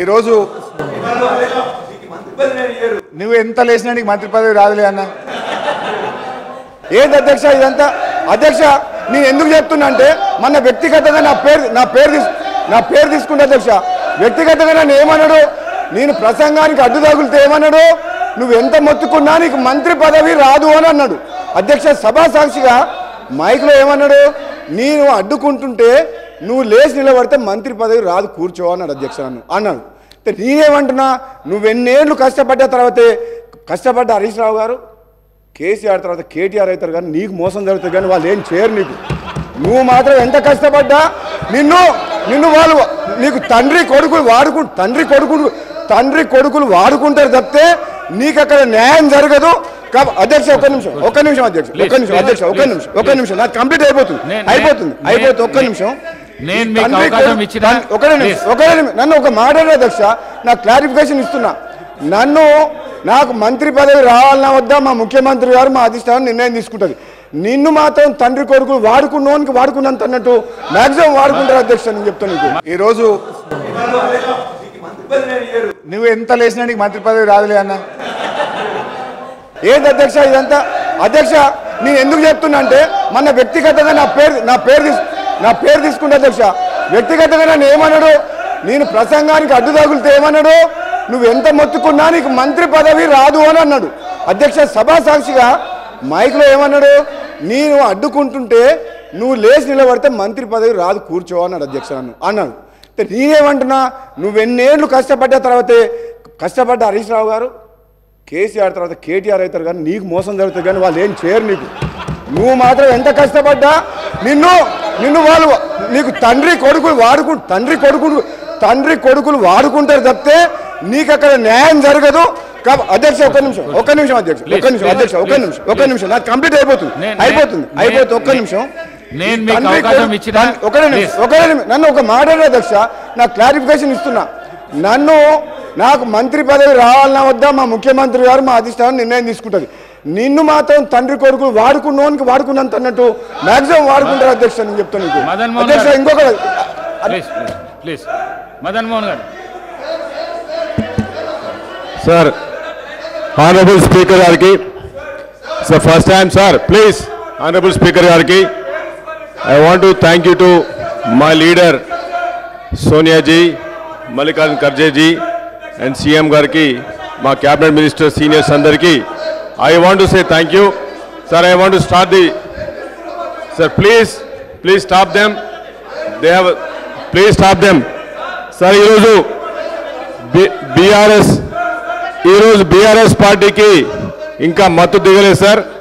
ఈ రోజు నువ్వు ఎంత లేసినా నీకు మంత్రి పదవి రాదులే అన్న. ఏంది అధ్యక్ష ఇదంతా? అధ్యక్ష నేను ఎందుకు చెప్తున్నా అంటే మన వ్యక్తిగతంగా నా పేరు తీసుకుంటా అధ్యక్ష. వ్యక్తిగతంగా నన్ను ఏమన్నాడు, నేను ప్రసంగానికి అడ్డు తగులితే ఏమన్నాడు, నువ్వు ఎంత మొత్తుకున్నా నీకు మంత్రి పదవి రాదు అని అన్నాడు. అధ్యక్ష సభా సాక్షిగా మైక్లో ఏమన్నాడు, నేను అడ్డుకుంటుంటే నువ్వు లేచి నిలబడితే మంత్రి పదవి రాదు, కూర్చో అన్నాడు అధ్యక్ష. నన్ను అన్నాడు. నేనేమంటున్నా, నువ్వెన్నేళ్ళు కష్టపడ్డ తర్వాతే కష్టపడ్డ హరీష్ రావు గారు కేసీఆర్ తర్వాత కేటీఆర్ అవుతారు, కానీ నీకు మోసం జరుగుతుంది, కానీ వాళ్ళు ఏం చేయరు నీకు. నువ్వు మాత్రం ఎంత కష్టపడ్డా నిన్ను వాళ్ళు నీకు తండ్రి కొడుకులు వాడుకుంటారు తప్పితే నీకు అక్కడ న్యాయం జరగదు. అధ్యక్ష ఒక్క నిమిషం అధ్యక్ష నాకు కంప్లీట్ అయిపోతుంది ఒక్క నిమిషం. నన్ను ఒక మాట అధ్యక్ష, నాకు క్లారిఫికేషన్ ఇస్తున్నా. నాకు మంత్రి పదవి రావాలన్నా వద్దా మా ముఖ్యమంత్రి గారు మా అధిష్టానం నిర్ణయం తీసుకుంటుంది. నిన్ను మాత్రం తండ్రి కొడుకులు వాడుకున్నంత అన్నట్టు మాక్సిమం వాడుకుంటారు అధ్యక్ష. నేను చెప్తాను నీకు, ఈరోజు నువ్వు ఎంత లేసినా నీకు మంత్రి పదవి రాదులే అన్న. ఏంది అధ్యక్ష ఇదంతా? అధ్యక్ష నేను ఎందుకు చెప్తున్నా అంటే మన వ్యక్తిగతంగా నా పేరు తీసుకుంటా అధ్యక్ష. వ్యక్తిగతంగా నన్ను ఏమన్నాడు, నేను ప్రసంగానికి అడ్డు తగులితే ఏమన్నాడు, నువ్వు ఎంత మొత్తుకున్నా నీకు మంత్రి పదవి రాదు అని అన్నాడు. అధ్యక్ష సభా సాక్షిగా మైక్లో ఏమన్నాడు, నేను అడ్డుకుంటుంటే నువ్వు లేచి నిలబడితే మంత్రి పదవి రాదు, కూర్చో అన్నాడు అధ్యక్ష. నన్ను అన్నాడు. నేనేమంటున్నా, నువ్వెన్నేళ్ళు కష్టపడ్డ తర్వాతే కష్టపడ్డ హరీష్ రావు గారు కేసీఆర్ తర్వాత కేటీఆర్ అవుతారు, కానీ నీకు మోసం జరుగుతుంది, కానీ వాళ్ళు ఏం చేయరు నీకు. నువ్వు మాత్రం ఎంత కష్టపడ్డా నిన్ను వాళ్ళు నీకు తండ్రి కొడుకులు వాడుకుంటారు తప్పితే నీకు అక్కడ న్యాయం జరగదు. అధ్యక్ష ఒక్క నిమిషం అధ్యక్ష నాకు కంప్లీట్ అయిపోతుంది ఒక్క నిమిషం. నన్ను ఒక మాట అధ్యక్ష, నాకు క్లారిఫికేషన్ ఇస్తున్నా. నాకు మంత్రి పదవి రావాలన్నా వద్దా మా ముఖ్యమంత్రి గారు మా అధిష్టానం నిర్ణయం తీసుకుంటుంది. నిన్ను మాత్రం తండ్రి కొడుకులు వాడుకున్నంత అన్నట్టు మాక్సిమం వాడుకుంటారు అధ్యక్ష. నేను చెప్తాను నీకు అధ్యక్ష. ఇంకొక మదన్ మోహన్ గారు. Sir, Honorable Speaker Gariki, it's the first time, sir. Please, Honorable Speaker Gariki, I want to thank you to my leader Sonia ji, Mallikarjun Kharge ji, and CM Gariki, my cabinet minister, senior Sandarki. I want to say thank you, sir. I want to start the, sir. Please stop them. Please stop them, sir. BRS పార్టీకి ఇంకా మత్తు దిగలేదు sir.